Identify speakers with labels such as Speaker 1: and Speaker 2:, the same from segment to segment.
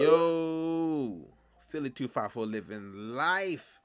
Speaker 1: Yo, Philly 254 living life.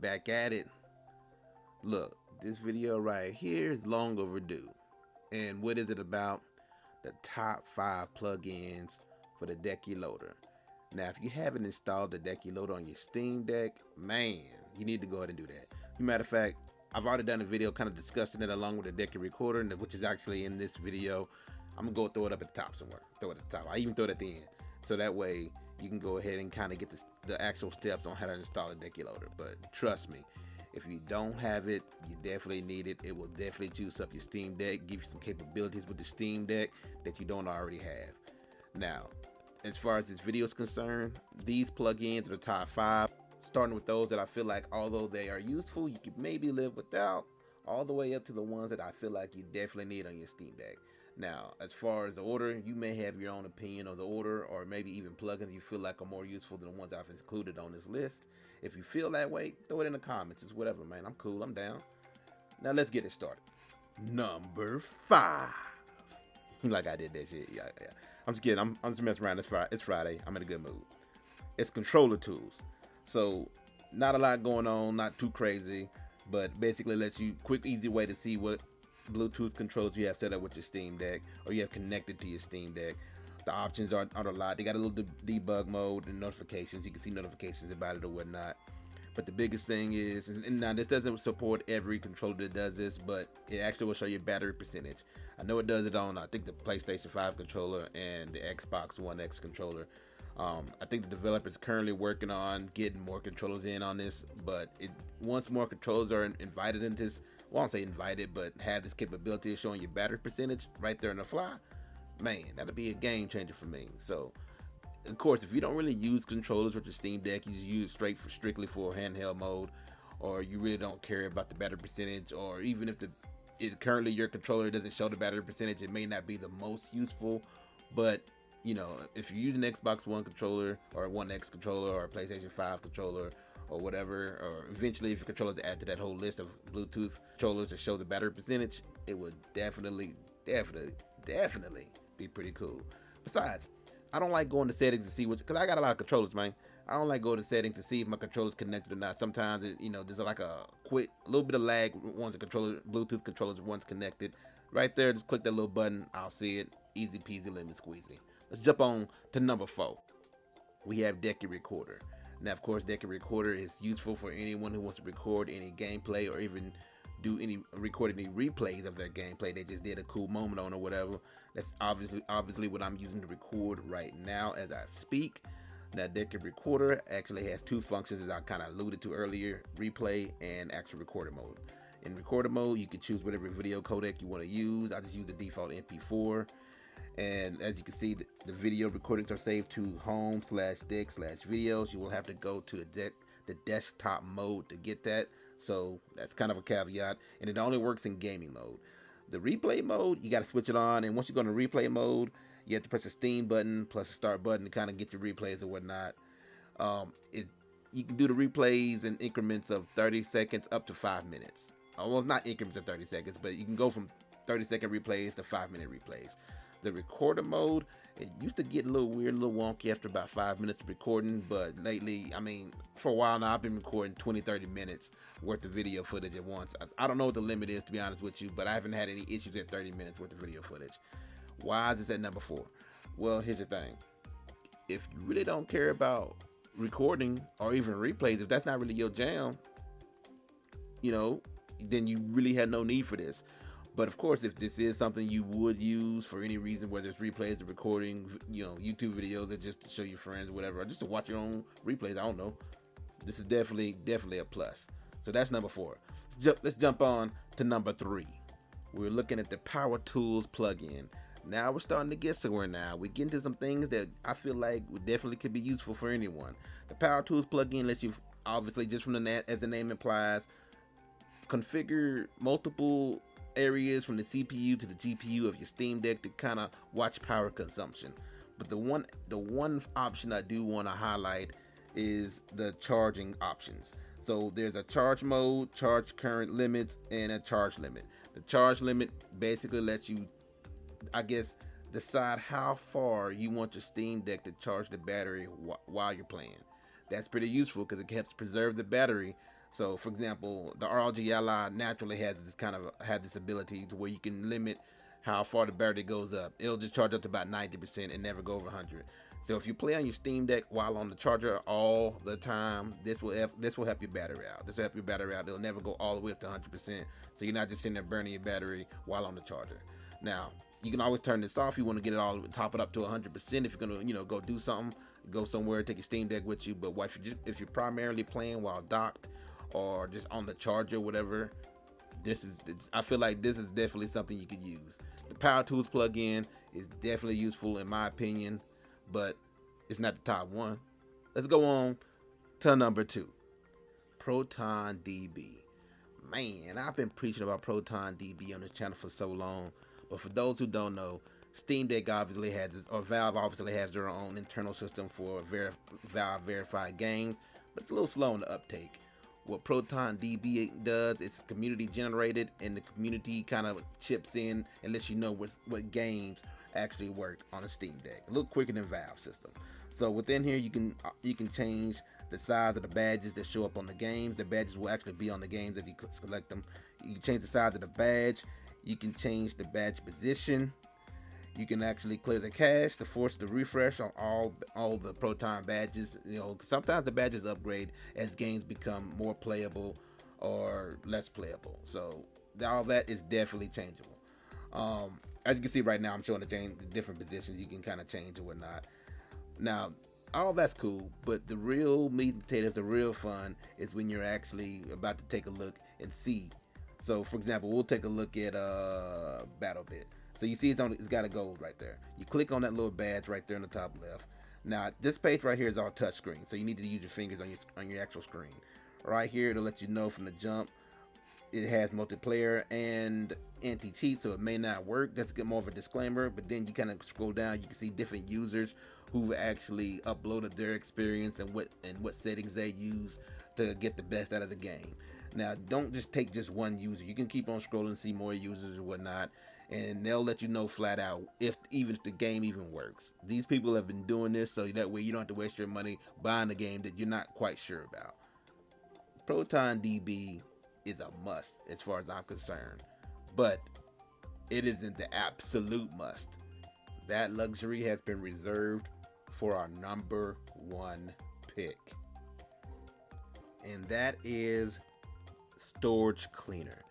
Speaker 1: Back at it. Look, this video right here is long overdue. And what is it about? The top 5 plugins for the Decky Loader. Now, if you haven't installed the Decky Loader on your Steam Deck, man, you need to go ahead and do that. As a matter of fact, I've already done a video kind of discussing it along with the Decky Recorder, which is actually in this video. I'm going to go throw it up at the top somewhere. Throw it at the top. I even throw it at the end. So that way you can go ahead and kind of get the actual steps on how to install a Decky Loader. But trust me, if you don't have it, you definitely need it. It will definitely juice up your Steam Deck, give you some capabilities with the Steam Deck that you don't already have. Now, as far as this video is concerned, these plugins are the top 5, starting with those that I feel like, although they are useful, you could maybe live without, all the way up to the ones that I feel like you definitely need on your Steam Deck. Now, as far as the order, you may have your own opinion of the order, or maybe even plugins you feel like are more useful than the ones I've included on this list. If you feel that way, throw it in the comments. It's whatever, man. I'm cool. I'm down. Now, let's get it started. Number 5. Like I did that shit. Yeah. I'm just kidding. I'm just messing around. It's Friday. I'm in a good mood. It's controller tools. So, not a lot going on. Not too crazy. But basically lets you quick, easy way to see what Bluetooth controllers you have set up with your Steam Deck, or you have connected to your Steam Deck. The options aren't a lot. They got a little debug mode and notifications. You can see notifications about it or whatnot. But the biggest thing is, and now this doesn't support every controller that does this, but it actually will show your battery percentage. I know it does it on, I think, the PlayStation 5 controller and the Xbox One X controller. I think the developer is currently working on getting more controllers in on this, but once more controllers are invited into this, well, I won't say invited, but have this capability of showing your battery percentage right there on the fly, man, that'll be a game changer for me. So, of course, if you don't really use controllers with your Steam Deck, you just use strictly for handheld mode, or you really don't care about the battery percentage, or even if currently your controller doesn't show the battery percentage, it may not be the most useful. But you know, if you're using an Xbox One controller or a One X controller or a PlayStation 5 controller or whatever, or eventually if your controllers add to that whole list of Bluetooth controllers to show the battery percentage, it would definitely be pretty cool. Besides, I don't like going to settings to see because I got a lot of controllers, man. I don't like going to settings to see if my controller's connected or not. Sometimes there's like a little bit of lag once the Bluetooth controller's once connected. Right there, just click that little button. I'll see it. Easy peasy, lemon squeezy. Let's jump on to number 4. We have Decky Recorder. Now, of course, Decky Recorder is useful for anyone who wants to record any gameplay or even record any replays of their gameplay they just did a cool moment on or whatever. That's obviously what I'm using to record right now as I speak. Now, Decky Recorder actually has 2 functions, as I kind of alluded to earlier: replay and actual recorder mode. In recorder mode, you can choose whatever video codec you want to use. I just use the default MP4. And as you can see, the video recordings are saved to home/deck/videos. You will have to go to the desktop mode to get that. So that's kind of a caveat. And it only works in gaming mode. The replay mode, you got to switch it on. And once you go into replay mode, you have to press the Steam button plus the start button to kind of get your replays or whatnot. You can do the replays in increments of 30 seconds up to 5 minutes. Well, it's not increments of 30 seconds, but you can go from 30-second replays to 5-minute replays. The recorder mode, it used to get a little weird, a little wonky after about 5 minutes of recording, but lately, I mean, for a while now, I've been recording 20-30 minutes worth of video footage at once. I don't know what the limit is, to be honest with you, but I haven't had any issues at 30 minutes worth of video footage. Why is this at number 4? Well, here's the thing. If you really don't care about recording or even replays, if that's not really your jam, then you really had no need for this. But of course, if this is something you would use for any reason, whether it's replays or recording, YouTube videos, or just to show your friends or whatever, or just to watch your own replays, I don't know, this is definitely a plus. So that's number 4. Let's jump on to number 3. We're looking at the Power Tools plugin. Now we're starting to get somewhere now. We're getting to some things that I feel like definitely could be useful for anyone. The Power Tools plugin lets you, obviously, just from as the name implies, configure multiple areas from the CPU to the GPU of your Steam Deck to kind of watch power consumption. But the one option I do want to highlight is the charging options. So there's a charge mode, charge current limits, and a charge limit. The charge limit basically lets you, I guess, decide how far you want your Steam Deck to charge the battery while you're playing. That's pretty useful because it helps preserve the battery. So, for example, the ROG Ally naturally has this ability to where you can limit how far the battery goes up. It'll just charge up to about 90% and never go over 100. So if you play on your Steam Deck while on the charger all the time, this will help your battery out. This will help your battery out. It'll never go all the way up to 100%. So you're not just sitting there burning your battery while on the charger. Now, you can always turn this off. You want to get it all, top it up to 100% if you're gonna, go do something, go somewhere, take your Steam Deck with you. But if you're primarily playing while docked or just on the charger, whatever, I feel like this is definitely something you could use. The Power Tools plugin is definitely useful in my opinion, but it's not the top one. Let's go on to number 2, ProtonDB. Man, I've been preaching about ProtonDB on this channel for so long, but for those who don't know, Steam Deck obviously has Valve obviously has their own internal system for Valve verified games, but it's a little slow in the uptake. What ProtonDB does, it's community generated, and the community kind of chips in and lets you know what games actually work on a Steam Deck. A little quicker than Valve system. So within here, you can change the size of the badges that show up on the games. The badges will actually be on the games if you select them. You can change the size of the badge. You can change the badge position. You can actually clear the cache to force the refresh on all the Proton badges. Sometimes the badges upgrade as games become more playable or less playable. So all that is definitely changeable. As you can see right now, I'm showing the different positions you can kind of change and whatnot. Now, all that's cool, but the real meat and potatoes, the real fun, is when you're actually about to take a look and see. So, for example, we'll take a look at BattleBit. So you see it's got a gold right there. You click on that little badge right there in the top left. Now, this page right here is all touchscreen, so you need to use your fingers on your actual screen. Right here, it'll let you know from the jump it has multiplayer and anti-cheat, so it may not work. That's more of a disclaimer. But then you kind of scroll down, you can see different users who've actually uploaded their experience and what settings they use to get the best out of the game. Now, don't just take just one user. You can keep on scrolling and see more users or whatnot, and they'll let you know flat out even if the game even works. These people have been doing this so that way you don't have to waste your money buying a game that you're not quite sure about. ProtonDB is a must as far as I'm concerned, but it isn't the absolute must. That luxury has been reserved for our number 1 pick, and that is Storage Cleaner.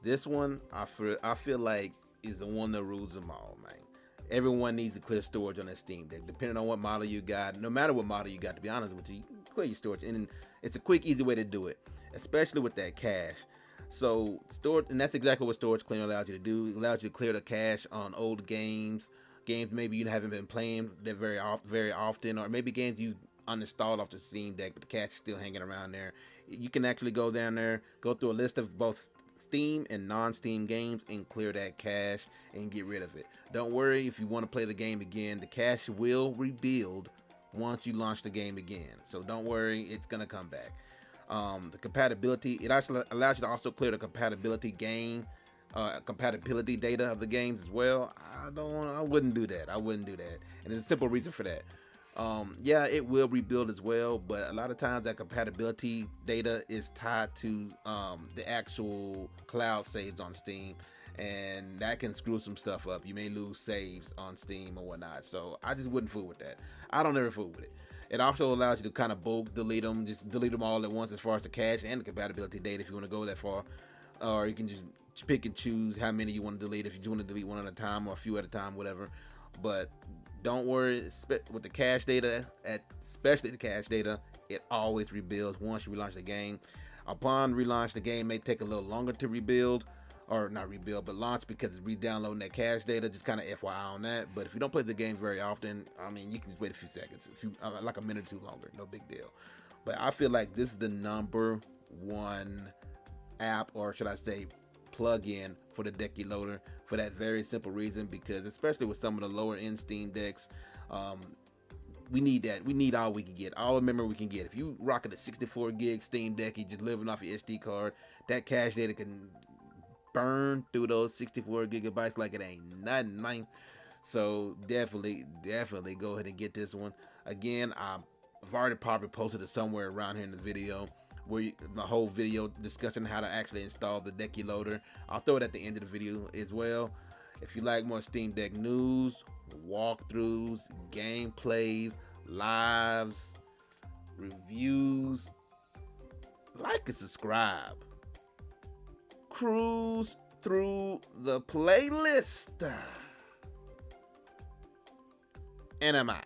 Speaker 1: This one I feel like is the one that rules them all, man. Everyone needs to clear storage on their Steam Deck, depending on what model you got. No matter what model you got, to be honest with you, clear your storage, and it's a quick, easy way to do it, especially with that cache. So storage, and that's exactly what Storage Cleaner allows you to do. It allows you to clear the cache on old games maybe you haven't been playing that very often, or maybe games you uninstalled off the Steam Deck, but the cache is still hanging around there. You can actually go down there, go through a list of both Steam and non-Steam games and clear that cache and get rid of it. Don't worry if you want to play the game again, the cache will rebuild once you launch the game again. So don't worry, it's gonna come back. The compatibility, it actually allows you to also clear the compatibility data of the games as well. I wouldn't do that. And there's a simple reason for that. Yeah, it will rebuild as well, but a lot of times that compatibility data is tied to the actual cloud saves on Steam, and that can screw some stuff up. You may lose saves on Steam or whatnot, so I just wouldn't fool with that. I don't ever fool with it. It also allows you to kind of bulk delete them, just delete them all at once as far as the cache and the compatibility data if you want to go that far, or you can just pick and choose how many you want to delete, if you want to delete one at a time or a few at a time, whatever. But don't worry, with the cache data, especially the cache data, it always rebuilds once you relaunch the game. Upon relaunch, the game may take a little longer to rebuild, or not rebuild, but launch, because it's re-downloading that cache data. Just kind of FYI on that. But if you don't play the game very often, I mean, you can just wait a few seconds, like a minute or two longer, no big deal. But I feel like this is the number 1 app, or should I say plug-in, for the Decky Loader, for that very simple reason, because especially with some of the lower end Steam Decks, we need that. We need all we can get, all the memory we can get. If you rocking a 64 gig Steam Deck, you just living off your SD card, that cache data can burn through those 64 gigabytes like it ain't nothing, man. So definitely go ahead and get this one. Again, I've already probably posted it somewhere around here in the video, where my whole video discussing how to actually install the Decky loader. I'll throw it at the end of the video as well. If you like more Steam Deck news, walkthroughs, gameplays, lives, reviews, like and subscribe. Cruise through the playlist. And I'm out.